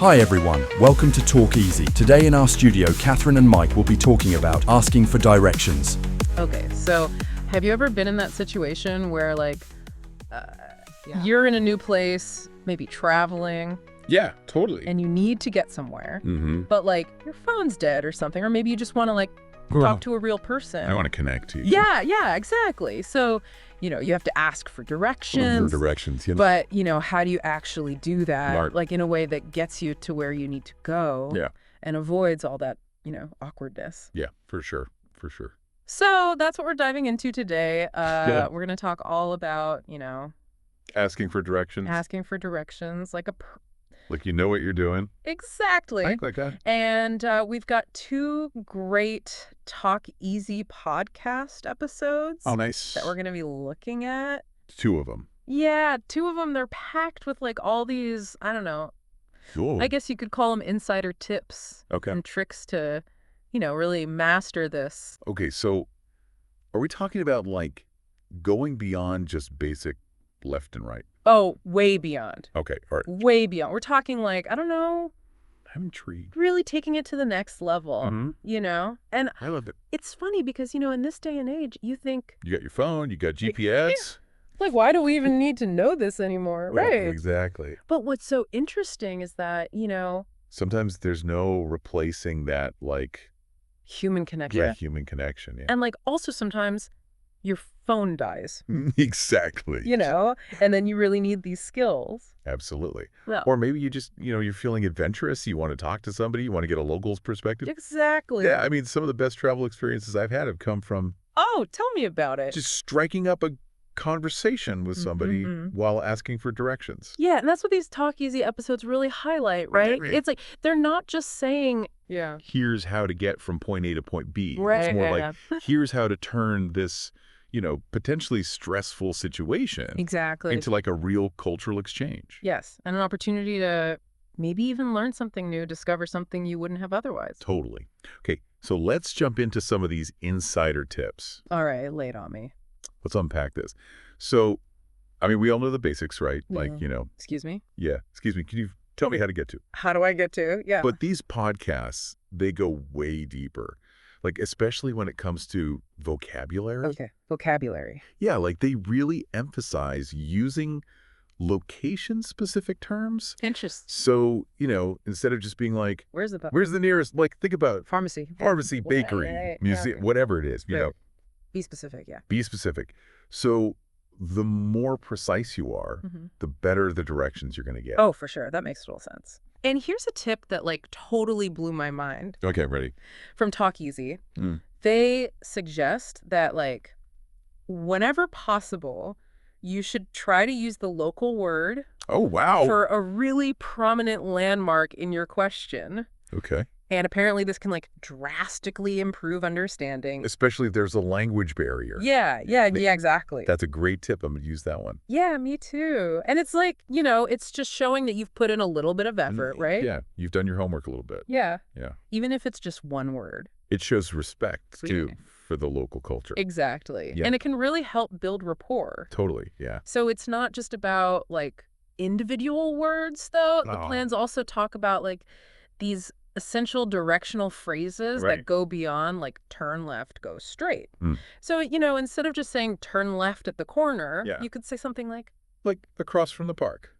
Hi everyone, welcome to Talk Easy. Today in our studio, Catherine and Mike will be talking about asking for directions. Okay, so have you ever been in that situation where, you're in a new place, maybe traveling, Yeah, totally. and you need to get somewhere, Mm-hmm. but, your phone's dead or something, or maybe you just want to, talk to a real person. I want to connect to you. Yeah, exactly. So, you have to ask for directions. Directions. But, how do you actually do that? Smart. In a way that gets you to where you need to go. Yeah. And avoids all that, awkwardness. Yeah, for sure. For sure. So that's what we're diving into today. Yeah. We're going to talk all about, Asking for directions. asking for directions, Like you know what you're doing. exactly. I like that. And we've got two great Talk Easy podcast episodes Oh, nice. that we're going to be looking at. Two of them. Yeah, two of them, they're packed with all these, I don't know, Cool. I guess you could call them insider tips Okay. and tricks to, really master this. Okay, so are we talking about going beyond just basic left and right? Oh, way beyond. Okay, all right. Way beyond. We're talking I don't know, I'm intrigued. really taking it to the next level, Mhm. And I love it. it's funny because, in this day and age, you think, You got your phone, you got GPS. why do we even need to know this anymore? Yeah, Right. exactly. But what's so interesting is that, Sometimes there's no replacing that human connection. human connection. Yeah. And also sometimes your phone dies, Exactly. and then you really need these skills. Absolutely. Well, Or maybe you just, you're feeling adventurous. You want to talk to somebody. You want to get a local's perspective. exactly. Yeah, I mean, some of the best travel experiences I've had have come from Oh, tell me about it. just striking up a conversation with somebody while asking for directions. Yeah, and that's what these Talk Easy episodes really highlight, right? Right. It's they're not just saying, yeah. Here's how to get from point A to point B. Right, It's more yeah, here's how to turn this, potentially stressful situation Exactly. into a real cultural exchange. Yes, and an opportunity to maybe even learn something new, discover something you wouldn't have otherwise. Totally. Okay, so let's jump into some of these insider tips. All right, lay it on me. Let's unpack this. So, I mean, we all know the basics, right? Yeah. Excuse me? Yeah. Excuse me. Can you tell me how to get to? How do I get to? Yeah. But these podcasts, they go way deeper, especially when it comes to vocabulary. Okay, vocabulary. Yeah, they really emphasize using location-specific terms. Interesting. So, instead of just being Where's the where's the nearest, think about pharmacy, bakery, Yeah, museum, okay. whatever it is, Right. Be specific, yeah. be specific. So the more precise you are, the better the directions you're going to get. Oh, for sure. That makes total sense. And here's a tip that totally blew my mind Okay, ready. from Talk Easy. Mm. They suggest that whenever possible, you should try to use the local word Oh, wow. for a really prominent landmark in your question. Okay. And apparently this can drastically improve understanding. Especially if there's a language barrier. Yeah, exactly. That's a great tip. I'm going to use that one. Yeah, me too. And it's it's just showing that you've put in a little bit of effort, right? Yeah, you've done your homework a little bit. Yeah. Yeah. Even if it's just one word. It shows respect, too, Yeah. for the local culture. Exactly. Yeah. And it can really help build rapport. Totally, yeah. So it's not just about individual words, though. The Oh. plans also talk about these essential directional phrases Right. that go beyond turn left, go straight. Mm. So, instead of just saying turn left at the corner, Yeah. you could say something like Across from the park.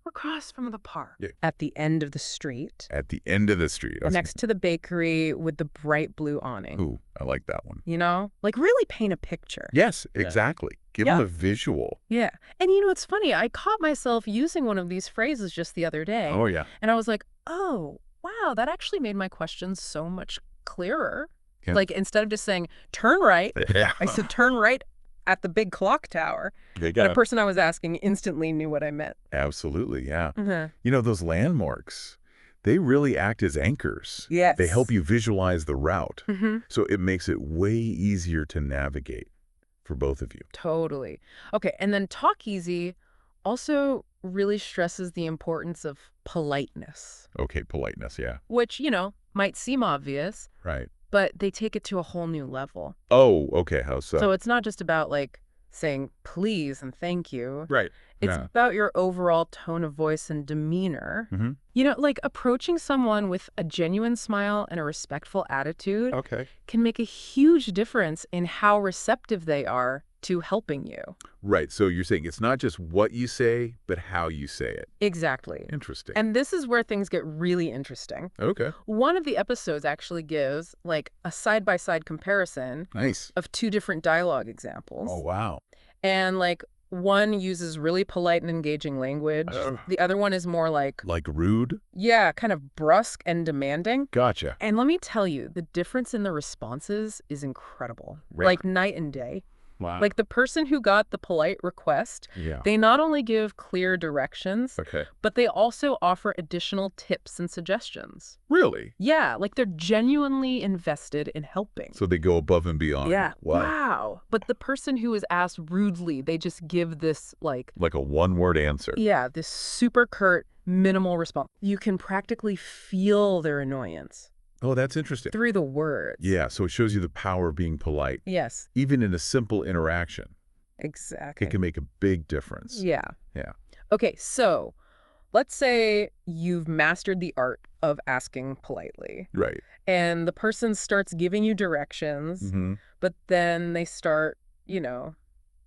across from the park. Yeah. At the end of the street. At the end of the street. Next to the bakery with the bright blue awning. Ooh, I like that one. Really paint a picture. Yes, exactly. Give them Yeah. a visual. Yeah. And it's funny, I caught myself using one of these phrases just the other day. Oh, yeah. And I was like, oh, wow, that actually made my question so much clearer. Yeah. Instead of just saying turn right, Yeah. I said turn right at the big clock tower. They And got the person I was asking instantly knew what I meant. Absolutely, yeah. Mm-hmm. Those landmarks, they really act as anchors. Yes. They help you visualize the route. Mm-hmm. So it makes it way easier to navigate for both of you. Totally. Okay, and then Talk Easy also really stresses the importance of politeness, Okay, politeness, yeah. which, might seem obvious, Right. but they take it to a whole new level. Oh, okay, how so? So it's not just about saying please and thank you. Right. It's Yeah. about your overall tone of voice and demeanor. Mm-hmm. You know, like approaching someone with a genuine smile and a respectful attitude Okay. can make a huge difference in how receptive they are to helping you. Right. So you're saying it's not just what you say, but how you say it. Exactly. Interesting. And this is where things get really interesting. Okay. One of the episodes actually gives like a side-by-side comparison Nice. of two different dialogue examples. Oh, wow. And like one uses really polite and engaging language. The other one is more like, Like rude? yeah, kind of brusque and demanding. Gotcha. And let me tell you, the difference in the responses is incredible. Right. Like night and day. Wow. Like the person who got the polite request, yeah. they not only give clear directions, Okay. but they also offer additional tips and suggestions. Really? Yeah, like they're genuinely invested in helping. So they go above and beyond. Yeah. Wow. Wow. But the person who is asked rudely, they just give this like, Like a one-word answer. yeah, this super curt, minimal response. You can practically feel their annoyance Oh, that's interesting. through the words. Yeah, so it shows you the power of being polite. Yes, Even in a simple interaction, exactly. it can make a big difference. Yeah. Yeah. Okay, so let's say you've mastered the art of asking politely, Right. and the person starts giving you directions, Mm-hmm. but then they start, you know,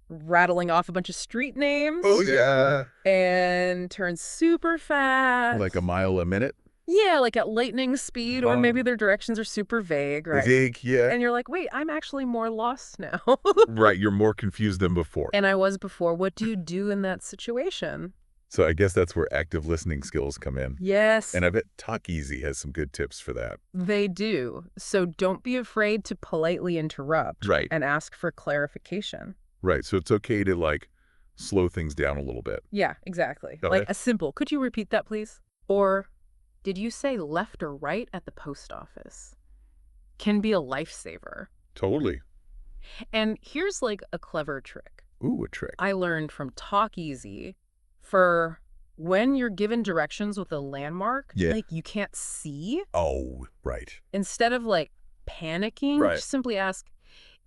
rattling off a bunch of street names Oh, yeah. and turn super fast. Like a mile a minute? Yeah, like at lightning speed, or Oh. maybe their directions are super vague, right? Vague, yeah. And you're like, wait, I'm actually more lost now. Right, you're more confused than before. And I was before. What do you do in that situation? So I guess that's where active listening skills come in. Yes, And I bet Talk Easy has some good tips for that. they do. So don't be afraid to politely interrupt Right. and ask for clarification. Right, so it's okay to, like, slow things down a little bit. Yeah, exactly. Go Like ahead. a simple, could you repeat that, please? Or, did you say left or right at the post office? Can be a lifesaver. Totally. And here's like a clever trick Ooh, a trick. I learned from Talk Easy for when you're given directions with a landmark, Yeah. like you can't see, Oh, right. instead of like panicking, Right. just simply ask,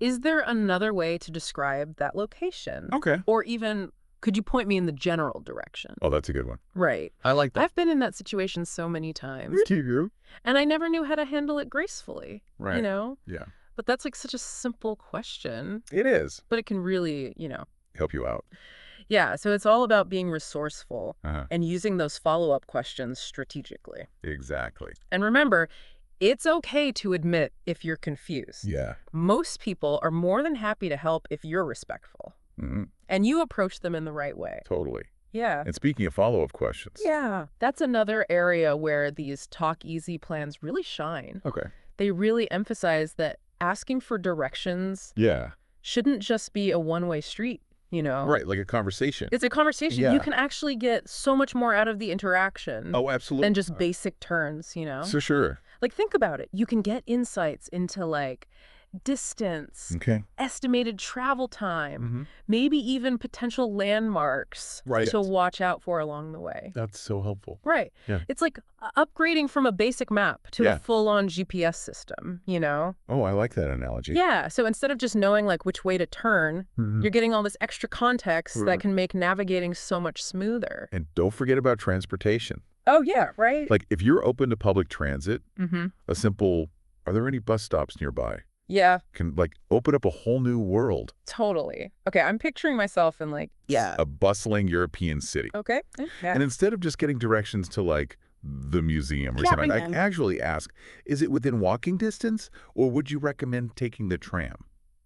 is there another way to describe that location? Okay. Or even, could you point me in the general direction? Oh, that's a good one. Right. I like I've been in that situation so many times, You. and I never knew how to handle it gracefully, Right. you know? Yeah. But that's like such a simple question, It is. but it can really, you know. Help you out. Yeah, so it's all about being resourceful Uh-huh. and using those follow-up questions strategically. Exactly. And remember, it's okay to admit if you're confused. Yeah. Most people are more than happy to help if you're respectful Mm-hmm. and you approach them in the right way. Totally. Yeah. And speaking of follow-up questions. Yeah. That's another area where these Talk Easy plans really shine. Okay. They really emphasize that asking for directions Yeah. shouldn't just be a one-way street, you know? Right, like a conversation. It's a conversation. Yeah. You can actually get so much more out of the interaction Oh, absolutely. than just basic turns, you know? For sure. Like, think about it. You can get insights into, like, distance, Okay. estimated travel time, Mm-hmm. maybe even potential landmarks Right. to watch out for along the way. That's so helpful. Right. Yeah. It's like upgrading from a basic map to Yeah. a full-on GPS system, you know? Oh, I like that analogy. Yeah. So instead of just knowing, like, which way to turn, Mhm. you're getting all this extra context Right. that can make navigating so much smoother. And don't forget about transportation. Oh, yeah, right? Like, if you're open to public transit, Mm-hmm. a simple, are there any bus stops nearby? Yeah, Can, like, open up a whole new world. totally. Okay, I'm picturing myself in, like, yeah. A bustling European city. Okay. Yeah. And instead of just getting directions to, like, the museum or something, I Capping. actually ask, is it within walking distance, or would you recommend taking the tram?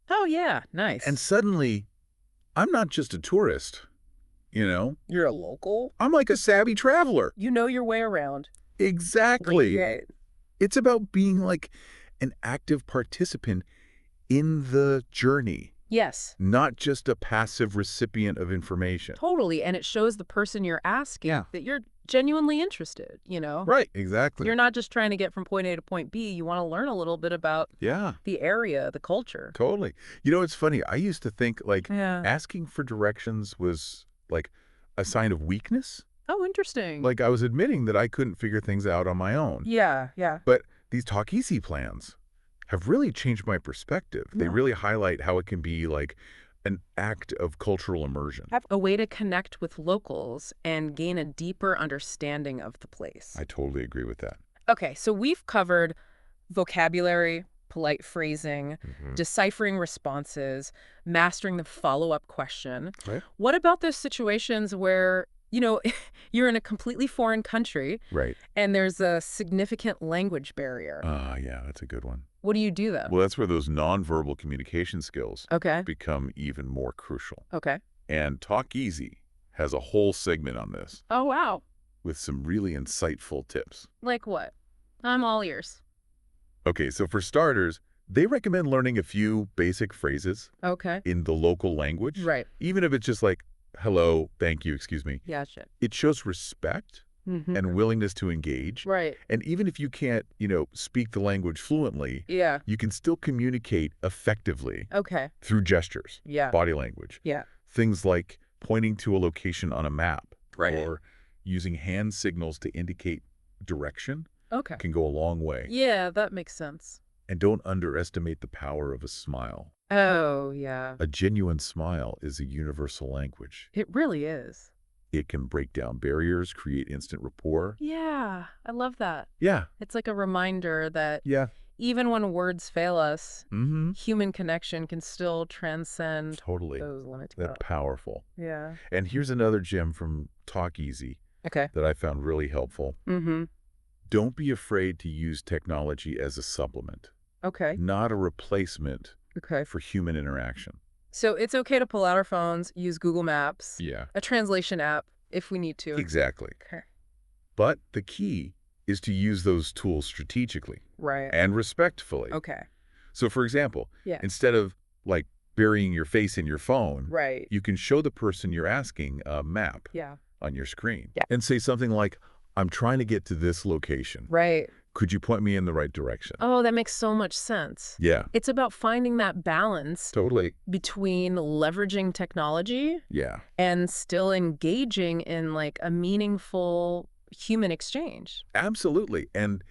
Oh, yeah, nice. And suddenly, I'm not just a tourist, you know? you're a local? I'm like a savvy traveler. You know your way around. Exactly. Right. It's about being like an active participant in the journey, Yes, not just a passive recipient of information. totally. And it shows the person you're asking Yeah. that you're genuinely interested, you know? Right, exactly. You're not just trying to get from point A to point B. You want to learn a little bit about Yeah, the area, the culture. totally. You know, it's funny. I used to think, like, Yeah. asking for directions was, like, a sign of weakness. Oh, interesting. Like, I was admitting that I couldn't figure things out on my own. Yeah, yeah. But these Talk Easy plans have really changed my perspective. They Yeah. really highlight how it can be, like, an act of cultural immersion. A way to connect with locals and gain a deeper understanding of the place. I totally agree with that. Okay, so we've covered vocabulary, polite phrasing, deciphering responses, mastering the follow-up question. Right. What about those situations where, you're in a completely foreign country Right. and there's a significant language barrier? Yeah, that's a good one. What do you do then? Well, that's where those nonverbal communication skills Okay. become even more crucial. Okay. And Talk Easy has a whole segment on this Oh, wow. with some really insightful tips. Like what? I'm all ears. Okay, so for starters, they recommend learning a few basic phrases Okay. in the local language. Right. Even if it's just like, hello, thank you, excuse me. Gotcha. It shows respect and willingness to engage. Right. And even if you can't, speak the language fluently, Yeah. you can still communicate effectively Okay. through gestures, Yeah. body language. Yeah. Things like pointing to a location on a map Right. or using hand signals to indicate direction Okay. can go a long way. Yeah, that makes sense. And don't underestimate the power of a smile. Oh, yeah. A genuine smile is a universal language. It really is. It can break down barriers, create instant rapport. Yeah, I love that. Yeah. It's like a reminder that Yeah. even when words fail us, Mm-hmm. human connection can still transcend Totally. those limits. That's powerful. Yeah. And here's another gem from Talk Easy Okay. that I found really helpful. Mm-hmm. Don't be afraid to use technology as a supplement, Okay. not a replacement Okay. for human interaction. So it's okay to pull out our phones, use Google Maps, Yeah. a translation app if we need to. Exactly. Okay. But the key is to use those tools strategically Right. and respectfully. Okay. So, for example, Yeah. instead of like burying your face in your phone, Right. you can show the person you're asking a map Yeah. on your screen Yeah. and say something like, I'm trying to get to this location. Right. Could you point me in the right direction? Oh, that makes so much sense. Yeah, It's about finding that balance totally. between leveraging technology Yeah, and still engaging in like a meaningful human exchange. absolutely. And,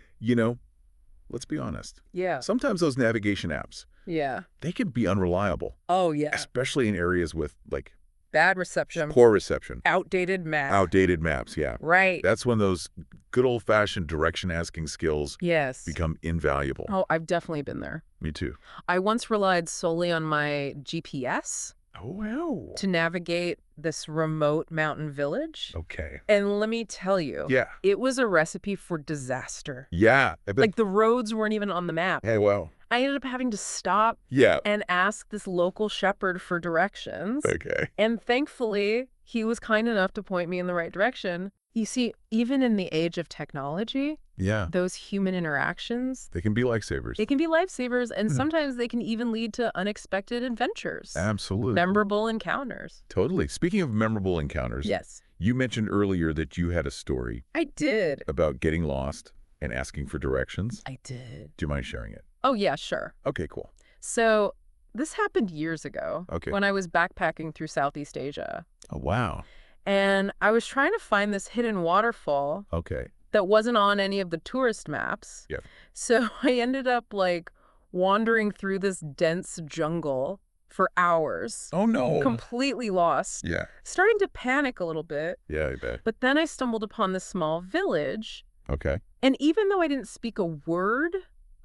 let's be honest. Yeah. Sometimes those navigation apps, Yeah. they can be unreliable, Oh, yeah. especially in areas with like Bad reception. poor reception, Outdated map. outdated maps. Yeah. Right. That's when those good old-fashioned direction-asking skills Yes. become invaluable. Oh, I've definitely been there. Me too. I once relied solely on my GPS Oh, wow. to navigate this remote mountain village. Okay. And let me tell you, Yeah. it was a recipe for disaster. Yeah. Like the roads weren't even on the map. Hey, well. I ended up having to stop Yeah. and ask this local shepherd for directions. Okay. And thankfully, he was kind enough to point me in the right direction. You see, even in the age of technology, Yeah. those human interactions, They can be lifesavers. they can be lifesavers, and Mhm. sometimes they can even lead to unexpected adventures, Absolutely. memorable encounters. Totally. Speaking of memorable encounters, Yes, you mentioned earlier that you had a story I did. about getting lost and asking for directions. I did. Do you mind sharing it? Oh, yeah, sure. Okay, cool. So this happened years ago Okay. when I was backpacking through Southeast Asia. Oh, wow. And I was trying to find this hidden waterfall Okay. that wasn't on any of the tourist maps. Yep. So I ended up like wandering through this dense jungle for hours, Oh, no. completely lost, Yeah. starting to panic a little bit. Yeah, I bet. But then I stumbled upon this small village. Okay. And even though I didn't speak a word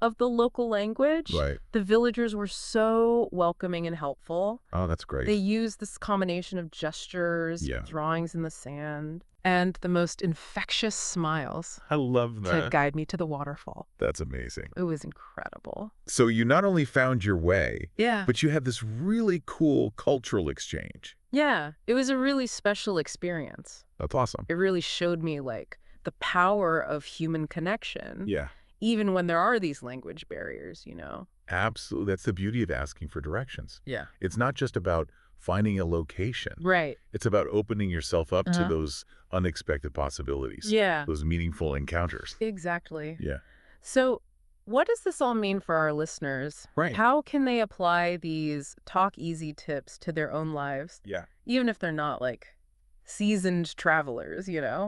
of the local language, Right. the villagers were so welcoming and helpful. Oh, that's great. They used this combination of gestures, Yeah. drawings in the sand, and the most infectious smiles I love to guide me to the waterfall. That's amazing. It was incredible. So you not only found your way, Yeah. but you had this really cool cultural exchange. Yeah. It was a really special experience. That's awesome. It really showed me like the power of human connection, Yeah, even when there are these language barriers. absolutely. That's the beauty of asking for directions. Yeah. It's not just about finding a location. Right. It's about opening yourself up to Uh-huh. those unexpected possibilities. Yeah. Those meaningful encounters. Exactly. Yeah. So what does this all mean for our listeners? Right. How can they apply these Talk Easy tips to their own lives, Yeah. even if they're not like seasoned travelers?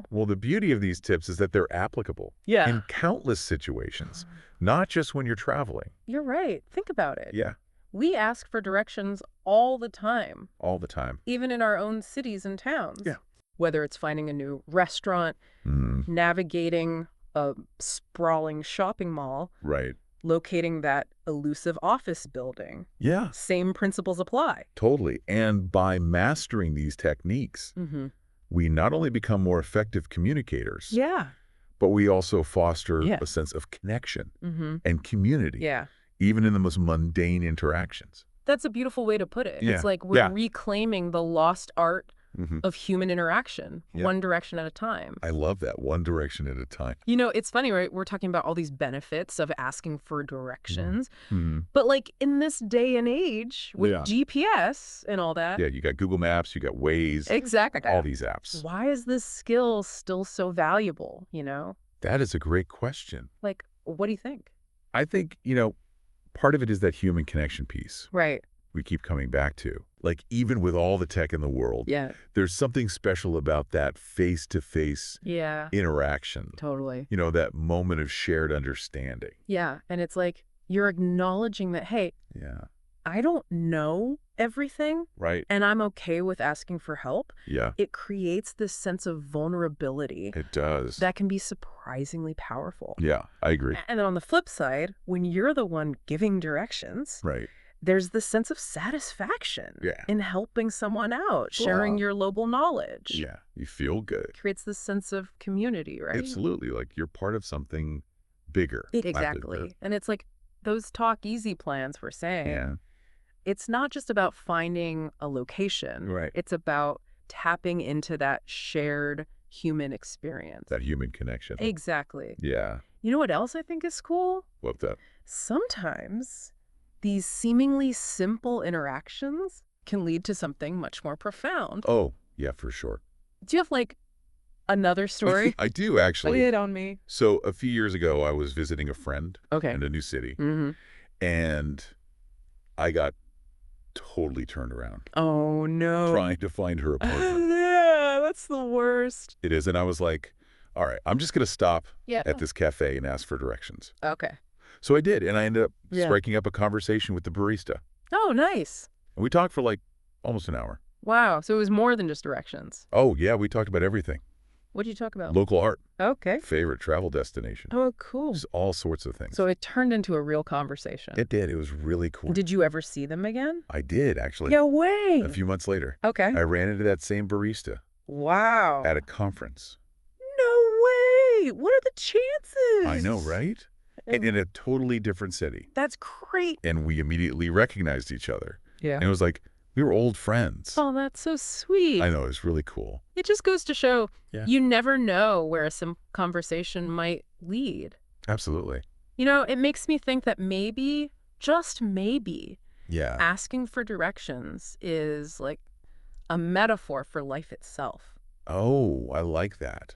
Well, the beauty of these tips is that they're applicable Yeah. in countless situations, not just when you're traveling. You're right. Think about it. Yeah. We ask for directions all the time, All the time. even in our own cities and towns. Yeah. Whether it's finding a new restaurant, Mm, navigating a sprawling shopping mall, right. locating that elusive office building. Yeah, Same principles apply. totally. And by mastering these techniques, Mm-hmm. we not only become more effective communicators, Yeah. but we also foster Yeah. a sense of connection Mm-hmm. and community, Yeah. even in the most mundane interactions. That's a beautiful way to put it. Yeah. It's like we're Yeah. reclaiming the lost art Mhm. of human interaction, Yeah. one direction at a time. I love that, one direction at a time. You know, it's funny, right? We're talking about all these benefits of asking for directions. Mhm. But like in this day and age with Yeah. GPS and all that. Yeah, you got Google Maps, you got Waze, Exactly. all these apps. Why is this skill still so valuable, you know? That is a great question. Like, what do you think? I think, part of it is that human connection piece Right. we keep coming back to. Like, even with all the tech in the world, Yeah. there's something special about that face-to-face Yeah. interaction. Totally. That moment of shared understanding. Yeah. And it's like you're acknowledging that, hey, Yeah. I don't know everything Right? and I'm okay with asking for help. Yeah, It creates this sense of vulnerability it does. that can be surprisingly powerful. Yeah, I agree. And then on the flip side, when you're the one giving directions, Right. there's this sense of satisfaction Yeah. in helping someone out, sharing Wow. your local knowledge. Yeah, you feel good. Creates this sense of community, right? Absolutely. Like you're part of something bigger. Exactly. And it's like those talk easy plans we're saying. Yeah. It's not just about finding a location. Right. It's about tapping into that shared human experience. That human connection. Exactly. Yeah. You know what else I think is cool? What's that? Sometimes these seemingly simple interactions can lead to something much more profound. Oh, yeah, for sure. Do you have like another story? I do actually. Lay it on me. So a few years ago, I was visiting a friend Okay. in a new city, Mm-hmm. and I got totally turned around Oh, no. trying to find her apartment. Yeah, that's the worst. It is, and I was like, all right, I'm just going to stop Yeah. at this cafe and ask for directions. Okay. So I did, and I ended up Yeah. striking up a conversation with the barista. Oh, nice. And we talked for like almost an hour. Wow. So it was more than just directions. Oh, yeah, we talked about everything. What did you talk about? Local art, Okay. favorite travel destination, Oh, cool. just all sorts of things. So it turned into a real conversation. It did. It was really cool. Did you ever see them again? I did, actually. No way. A few months later, Okay. I ran into that same barista Wow. at a conference. No way. What are the chances? I know, right? And in a totally different city. That's great. And we immediately recognized each other. Yeah. And it was like, we were old friends. Oh, that's so sweet. I know, it was really cool. It just goes to show Yeah. you never know where some conversation might lead. Absolutely. You know, it makes me think that maybe, just maybe, Yeah. asking for directions is like a metaphor for life itself. Oh, I like that.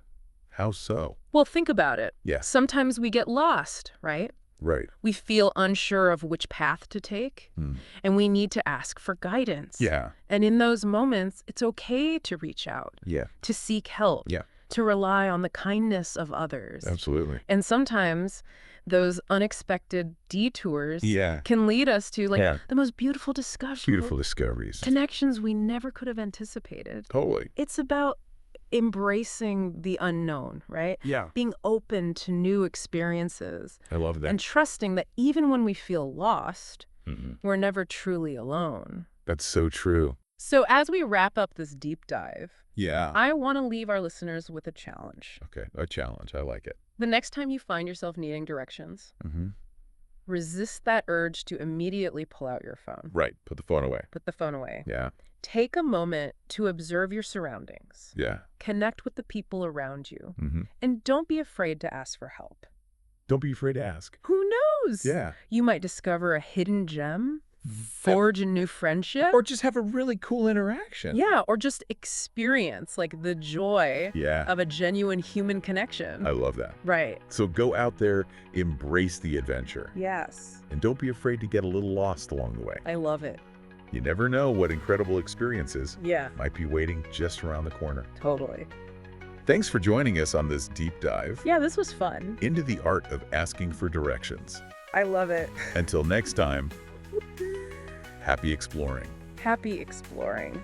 How so? Well, think about it. Yes. Sometimes we get lost, right? Right. We feel unsure of which path to take, Hmm. and we need to ask for guidance. Yeah. And in those moments, it's okay to reach out, Yeah. to seek help, Yeah. to rely on the kindness of others. Absolutely. And sometimes those unexpected detours Yeah. can lead us to like Yeah. the most beautiful discoveries, Beautiful discoveries. connections we never could have anticipated. Totally. It's about embracing the unknown, right? Yeah. Being open to new experiences I love that. and trusting that even when we feel lost, Mhm. we're never truly alone. That's so true. So as we wrap up this deep dive, Yeah. I want to leave our listeners with a challenge. Okay. A challenge. I like it. The next time you find yourself needing directions, Mm-hmm. resist that urge to immediately pull out your phone. Right. Put the phone away. Put the phone away. Yeah. Take a moment to observe your surroundings. Yeah. Connect with the people around you. Mm-hmm. And don't be afraid to ask for help. Don't be afraid to ask. Who knows? Yeah. You might discover a hidden gem, forge a new friendship. Or just have a really cool interaction. Yeah, or just experience like the joy Yeah. of a genuine human connection. I love that. Right. So go out there, embrace the adventure, Yes. and don't be afraid to get a little lost along the way. I love it. You never know what incredible experiences Yeah, might be waiting just around the corner. totally. Thanks for joining us on this deep dive Yeah, this was fun. into the art of asking for directions. I love it. Until next time, happy exploring. Happy exploring.